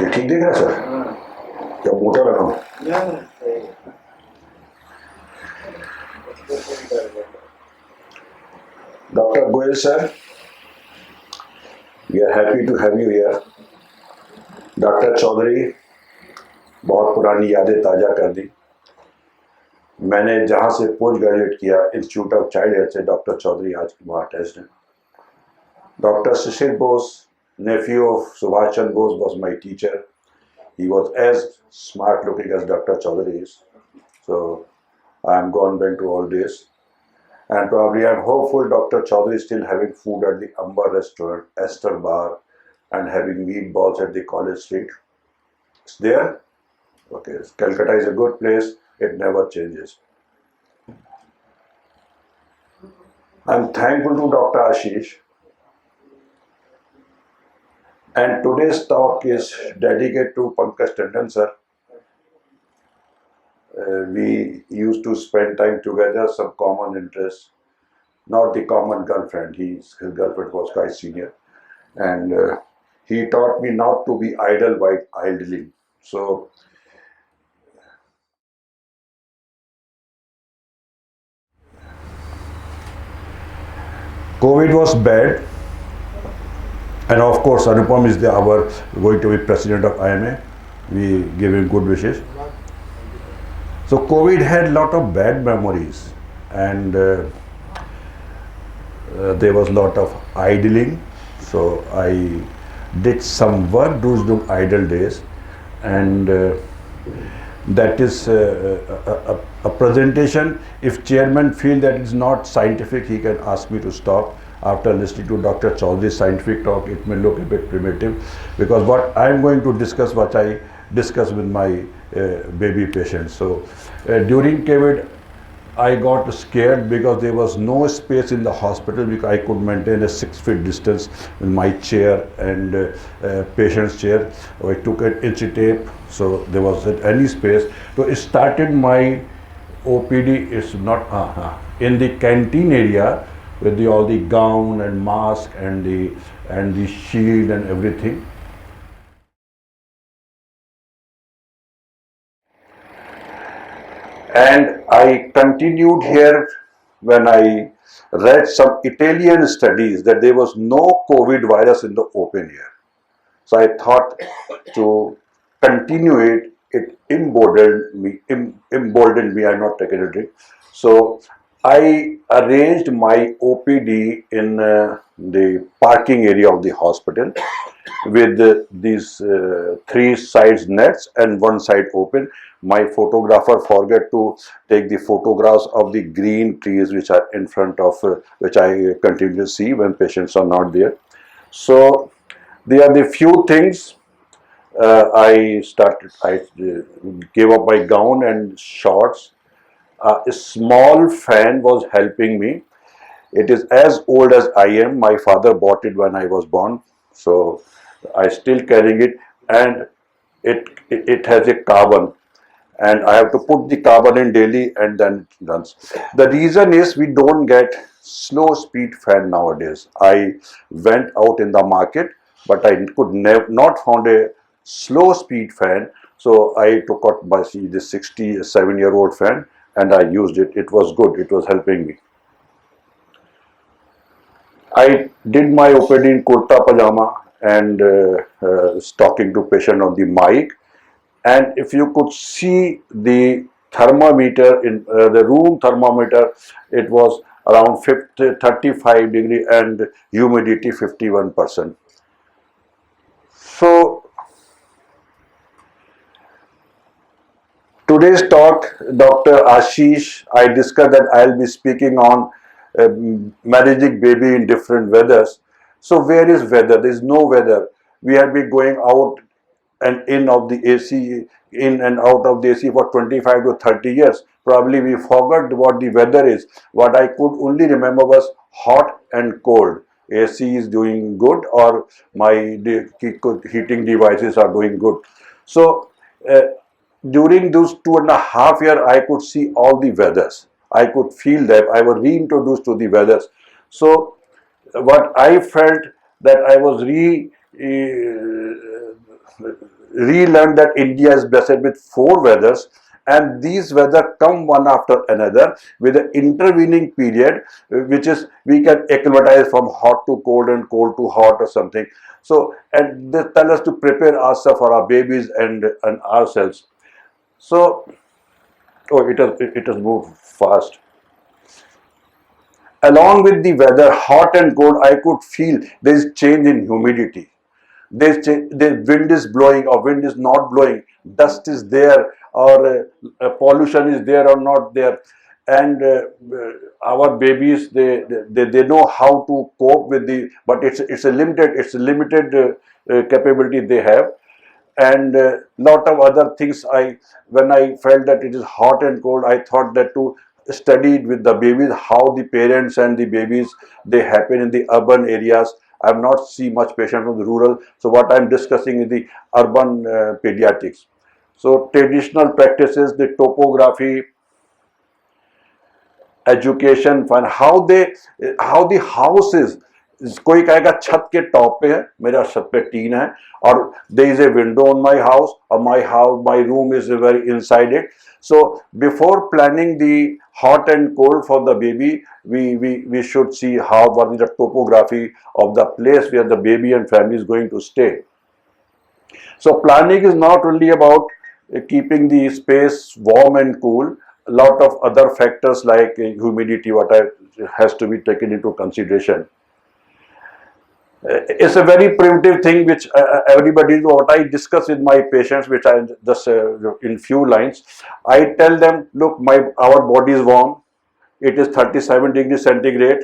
ये ठीक दिख रहा है सर? क्या मोटा लगा? Dr. Goyal sir, we are happy to have you here. Dr. Chaudhary, बहुत पुरानी यादें ताज़ा कर दी। मैंने जहाँ से पोस्ट ग्रेजुएट किया इंस्टीट्यूट ऑफ चाइल्ड हेल्थ से डॉक्टर चौधरी आज वहाँ अटैच्ड हैं। Doctor Shishir Bose, nephew of Subhash Chandra Bose, was my teacher. He was as smart looking as Dr. Chaudhary is. So I am gone back to all this. And probably I am hopeful Dr. Chaudhary is still having food at the Amber restaurant, Esther Bar, and having meatballs at the College Street. It's there? Okay, Calcutta is a good place. It never changes. I am thankful to Dr. Ashish. And today's talk is dedicated to Pankaj Tandon sir. We used to spend time together, some common interests, not the common girlfriend. His girlfriend was quite senior, and he taught me not to be idle while idling. So COVID was bad, and of course Anupam is our going to be president of IMA. We give him good wishes. So COVID had a lot of bad memories, and there was a lot of idling. So I did some work those idle days, and that is a presentation. If chairman feel that it's not scientific, he can ask me to stop. After listening to Dr. Chaudhary's scientific talk, it may look a bit primitive, because what I'm going to discuss, what I discuss with my baby patients. So during COVID, I got scared because there was no space in the hospital, because I could maintain a 6 feet distance in my chair and patient's chair. I took an inch tape, so there wasn't any space. So it started my OPD is not in the canteen area with all the gown and mask and the shield and everything. And I continued here when I read some Italian studies that there was no COVID virus in the open air. So I thought to continue it. It emboldened me. I'm not taking a drink. So I arranged my OPD in the parking area of the hospital with these 3 sides nets and 1 side open. My photographer forget to take the photographs of the green trees which are in front of which I continue to see when patients are not there. So there are the few things. I gave up my gown and shorts. A small fan was helping me. It is as old as I am. My father bought it when I was born, so I still carrying it, and it has a carbon, and I have to put the carbon in daily, and then it runs. The reason is we don't get slow speed fan nowadays. I went out in the market, but I could not found a slow speed fan, so I took out the 67-year-old fan and I used it. It was good. It was helping me. I did my OPD in kurta pajama and talking to patient on the mic. And if you could see the thermometer in the room thermometer, it was around 35 degree and humidity 51%. So today's talk, Dr. Ashish, I discussed that I'll be speaking on managing baby in different weathers. So where is weather? There is no weather. We have been going out and in of the AC, in and out of the AC for 25 to 30 years. Probably we forgot what the weather is. What I could only remember was hot and cold. AC is doing good, or my heating devices are doing good. So during those 2.5 years, I could see all the weathers. I could feel that I was reintroduced to the weathers. So what I felt that I was relearned that India is blessed with 4 weathers, and these weather come one after another with an intervening period, which is we can acclimatize from hot to cold and cold to hot or something. So, and they tell us to prepare ourselves for our babies and ourselves. So, oh, it has moved fast. Along with the weather, hot and cold, I could feel there is change in humidity. The wind is blowing or wind is not blowing, dust is there or pollution is there or not there, and our babies they know how to cope with the, but it's a limited capability they have, and lot of other things. When I felt that it is hot and cold, I thought that to study it with the babies, how the parents and the babies they happen in the urban areas. I have not seen much patient from the rural, so what I am discussing is the urban pediatrics. So traditional practices, the topography, education fund how the house is, कोई कहेगा छत के top पे है, मेरा छत पे tin है और there is a window on my house और my room is very inside it. So before planning the hot and cold for the baby, we should see what is the topography of the place where the baby and family is going to stay. So planning is not only about keeping the space warm and cool. A lot of other factors like humidity, has to be taken into consideration. It's a very primitive thing which everybody, what I discuss with my patients, which I just in few lines, I tell them, look, our body is warm, it is 37 degrees centigrade,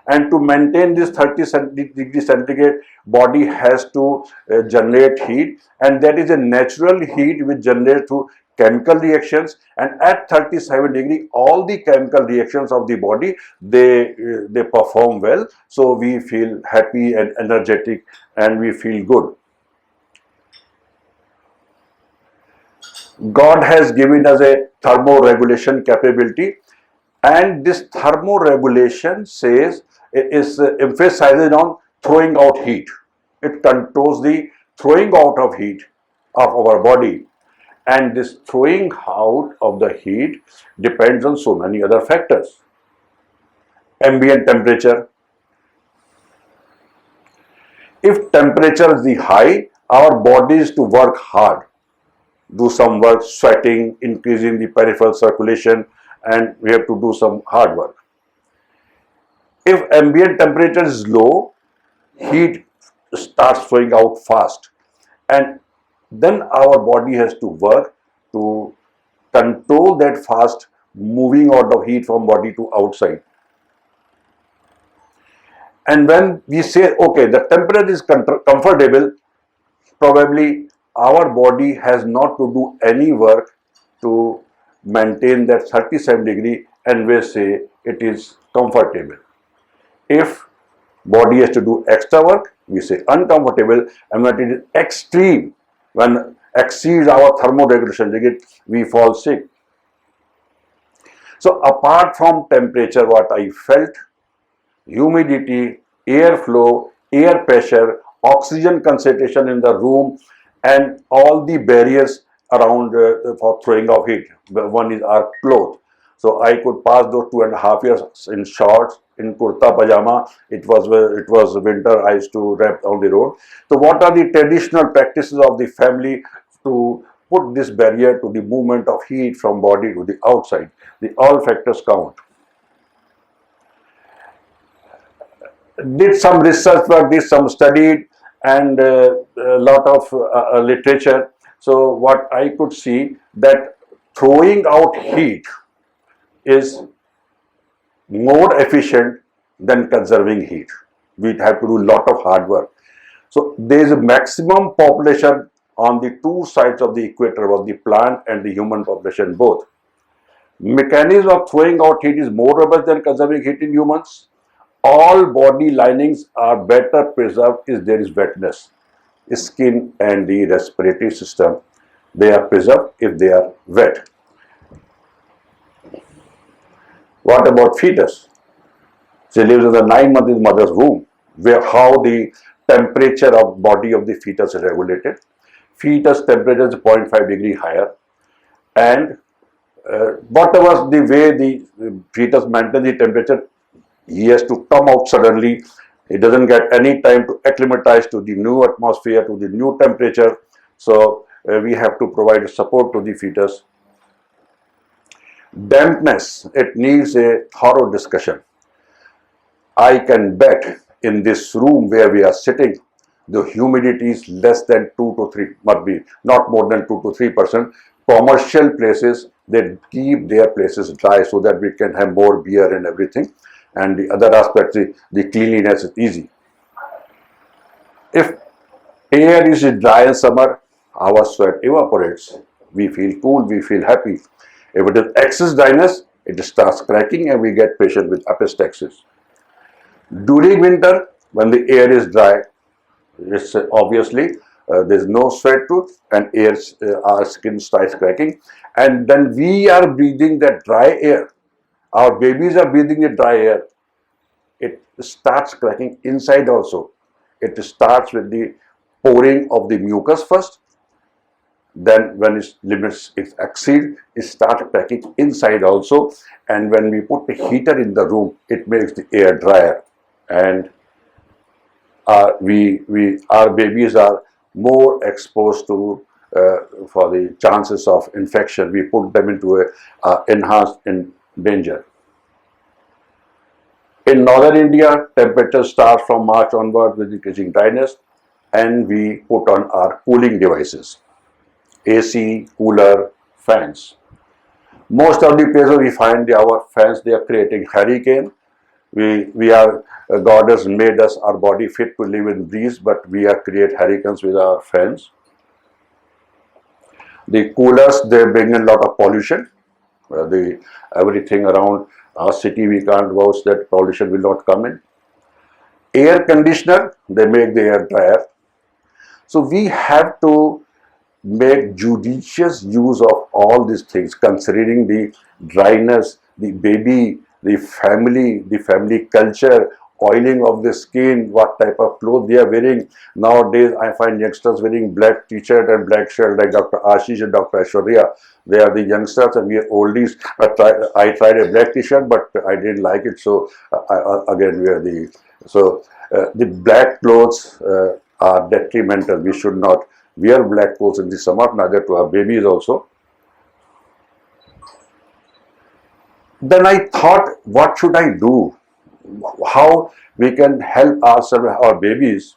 and to maintain this 30 degrees centigrade, body has to generate heat, and that is a natural heat which generates through chemical reactions, and at 37 degree all the chemical reactions of the body they perform well, so we feel happy and energetic and we feel good. God has given us a thermoregulation capability, and this thermoregulation emphasizes on throwing out heat. It controls the throwing out of heat of our body. And this throwing out of the heat depends on so many other factors. Ambient temperature. If temperature is the high, our body is to work hard, do some work, sweating, increasing the peripheral circulation, and we have to do some hard work. If ambient temperature is low, heat starts flowing out fast, and then our body has to work to control that fast moving out of heat from body to outside. And when we say, okay, the temperature is comfortable, probably our body has not to do any work to maintain that 37 degree, and we say it is comfortable. If body has to do extra work, we say uncomfortable, and when it is extreme, when exceeds our thermoregulation limit, we fall sick. So apart from temperature, what I felt, humidity, airflow, air pressure, oxygen concentration in the room, and all the barriers around for throwing of heat. One is our clothes. So I could pass those 2.5 years in shorts, in kurta pajama. It was winter. I used to wrap on the road. So what are the traditional practices of the family to put this barrier to the movement of heat from body to the outside? All factors count. Did some research work, did some studied, and a lot of literature. So what I could see, that throwing out heat is more efficient than conserving heat. We have to do a lot of hard work. So there is a maximum population on the two sides of the equator, of the plant and the human population both. Mechanism of throwing out heat is more robust than conserving heat in humans. All body linings are better preserved if there is wetness. Skin and the respiratory system, they are preserved if they are wet. What about fetus? She lives in the 9 months in mother's womb, where how the temperature of body of the fetus is regulated. fetus temperature is 0.5 degree higher, and whatever the way the fetus maintains the temperature, he has to come out suddenly. He doesn't get any time to acclimatize to the new atmosphere, to the new temperature. So we have to provide support to the fetus. Dampness, it needs a thorough discussion. I can bet in this room where we are sitting, the humidity is less than 2 to 3, must be not more than 2 to 3%. Commercial places, they keep their places dry so that we can have more beer and everything. And the other aspect, the cleanliness is easy. If air is dry in summer, our sweat evaporates. We feel cool, we feel happy. If it is excess dryness, it starts cracking and we get patient with epistaxis. During winter, when the air is dry, it's obviously there's no sweat to, and our skin starts cracking, and then we are breathing that dry air. Our babies are breathing the dry air. It starts cracking inside also. It starts with the pouring of the mucus first. Then when its limits exceed, it starts cracking inside also. And when we put the heater in the room, it makes the air drier. And our babies are more exposed to for the chances of infection. We put them into a enhanced danger. In northern India, temperature starts from March onward with increasing dryness, and we put on our cooling devices, AC, cooler, fans. Most of the places we find our fans, they are creating hurricane. God has made us, our body fit to live in breeze, but we are create hurricanes with our fans. The coolers, they bring in a lot of pollution. Everything around our city, we can't vouch that pollution will not come in. Air conditioner, they make the air drier. So we have to make judicious use of all these things, considering the dryness, the baby, the family culture, oiling of the skin, what type of clothes they are wearing. Nowadays, I find youngsters wearing black t-shirt and black shirt like Dr. Ashish and Dr. Aishwarya. They are the youngsters and we are oldies. I tried a black t-shirt, but I didn't like it, so I again wear the. So the black clothes are detrimental. We should not wear black clothes in the summer, neither to our babies also. Then I thought, what should I do? How we can help ourselves, our babies?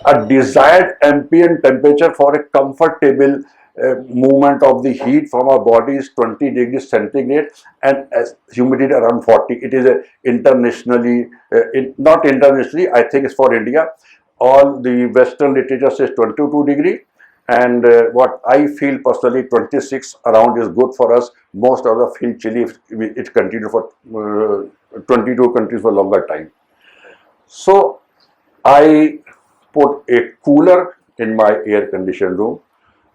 A desired ambient temperature for a comfortable movement of the heat from our body is 20 degrees centigrade and humidity around 40. It is internationally, not internationally, I think it's for India. All the Western literature says 22 degree. And what I feel personally, 26 around is good for us. Most of us feel chilly if it continues for 22 countries for longer time. So I put a cooler in my air conditioned room.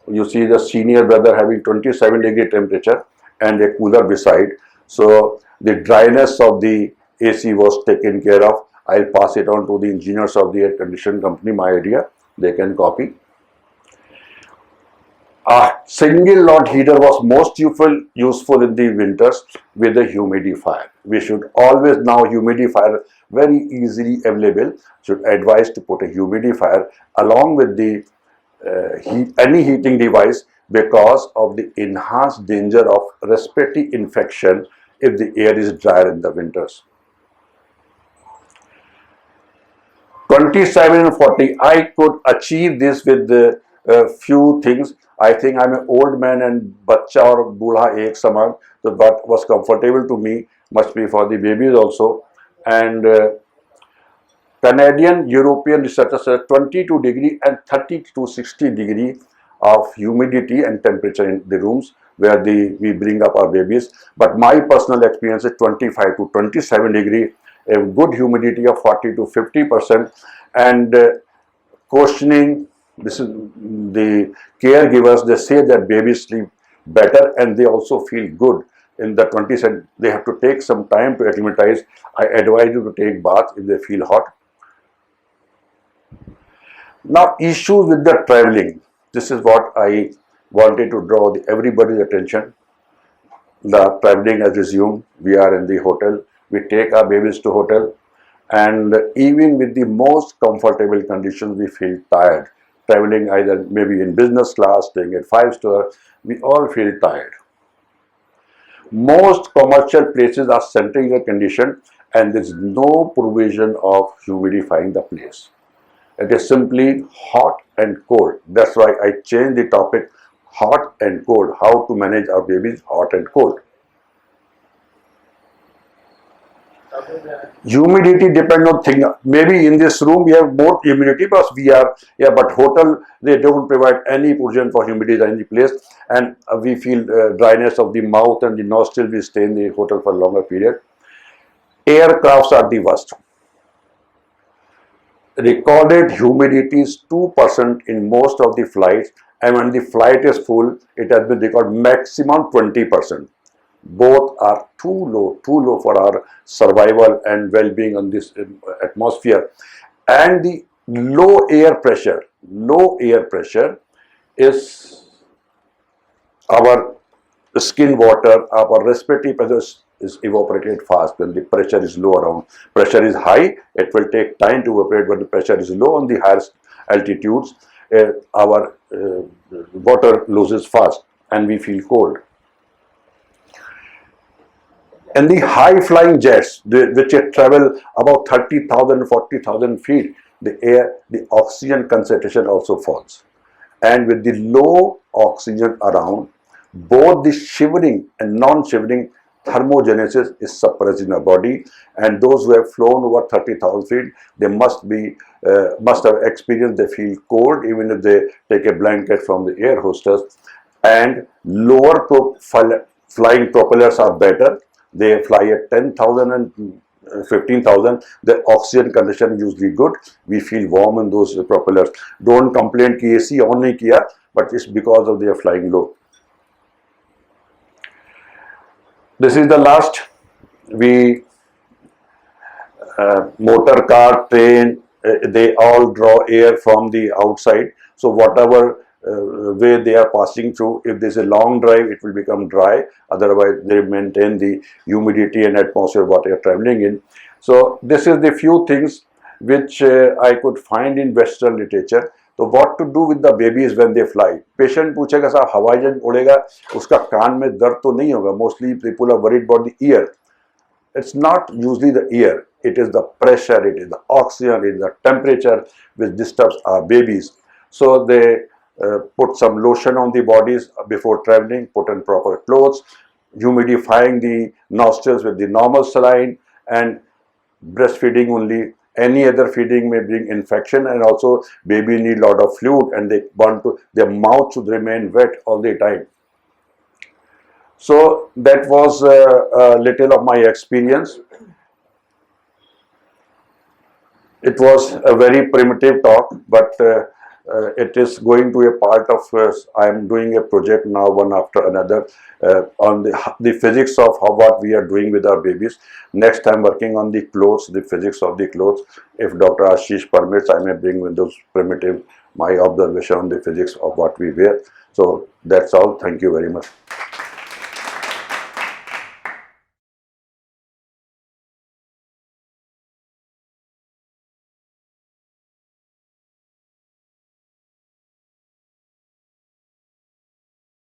You see the senior brother having 27 degree temperature and a cooler beside. So the dryness of the AC was taken care of. I'll pass it on to the engineers of the air conditioning company, my idea. They can copy. A single lot heater was most useful in the winters with a humidifier. We should always now humidifier very easily available. Should advise to put a humidifier along with the any heating device because of the enhanced danger of respiratory infection if the air is drier in the winters. 27 and 40, I could achieve this with the few things. I think I'm an old man and bacha or budha ek saman, so what was comfortable to me must be for the babies also. And Canadian, European researchers said 22 degree and 30 to 60 degree of humidity and temperature in the rooms where we bring up our babies. But my personal experience is 25 to 27 degree, a good humidity of 40 to 50%, and questioning. This is the caregivers, they say that babies sleep better and they also feel good in the 20s. They have to take some time to acclimatize. I advise you to take bath if they feel hot. Now, issues with the traveling. This is what I wanted to draw everybody's attention. The traveling has resumed. We are in the hotel. We take our babies to hotel, and even with the most comfortable conditions, we feel tired. Traveling either maybe in business class, staying at 5-star, we all feel tired. Most commercial places are central air conditioned, and there is no provision of humidifying the place. It is simply hot and cold. That's why I changed the topic, hot and cold, how to manage our babies hot and cold. Humidity depends on thing. Maybe in this room we have more humidity because we are, yeah, but hotel, they don't provide any provision for humidity in any place, and we feel dryness of the mouth and the nostril. We stay in the hotel for a longer period. Aircrafts are the worst. Recorded humidity is 2% in most of the flights, and when the flight is full, it has been recorded maximum 20%. Both are too low for our survival and well-being on this atmosphere. And the low air pressure is our skin water, our respiratory pressure is evaporated fast when the pressure is low around. Pressure is high, it will take time to evaporate. When the pressure is low on the highest altitudes, our water loses fast and we feel cold. And the high flying jets, which travel about 30,000, 40,000 feet, the oxygen concentration also falls. And with the low oxygen around, both the shivering and non-shivering thermogenesis is suppressed in our body. And those who have flown over 30,000 feet, they must have experienced, they feel cold even if they take a blanket from the air hostess. And lower flying propellers are better. They fly at 10,000 and 15,000. The oxygen condition is usually good. We feel warm in those propellers. Don't complain कि AC on नहीं किया, but it's because of they are flying low. This is the last. We motor car, train, they all draw air from the outside. So whatever way they are passing through, if there's a long drive, it will become dry. Otherwise, they maintain the humidity and atmosphere what they are traveling in. So this is the few things which I could find in Western literature. So what to do with the babies when they fly? Patient पूछेगा साहब हवाई जहाज उड़ेगा, उसका कान में दर्द तो नहीं होगा. Mostly people are worried about the ear. It's not usually the ear. It is the pressure, it is the oxygen, it is the temperature which disturbs our babies. So they put some lotion on the bodies before traveling, put on proper clothes, humidifying the nostrils with the normal saline, and breastfeeding only. Any other feeding may bring infection, and also baby need a lot of fluid, and they want to, their mouth should remain wet all the time. So that was a little of my experience. It was a very primitive talk, but it is going to a part of, I am doing a project now one after another on the physics of what we are doing with our babies. Next I am working on the clothes, the physics of the clothes. If Dr. Ashish permits, I may bring with those primitive, my observation on the physics of what we wear. So that's all. Thank you very much.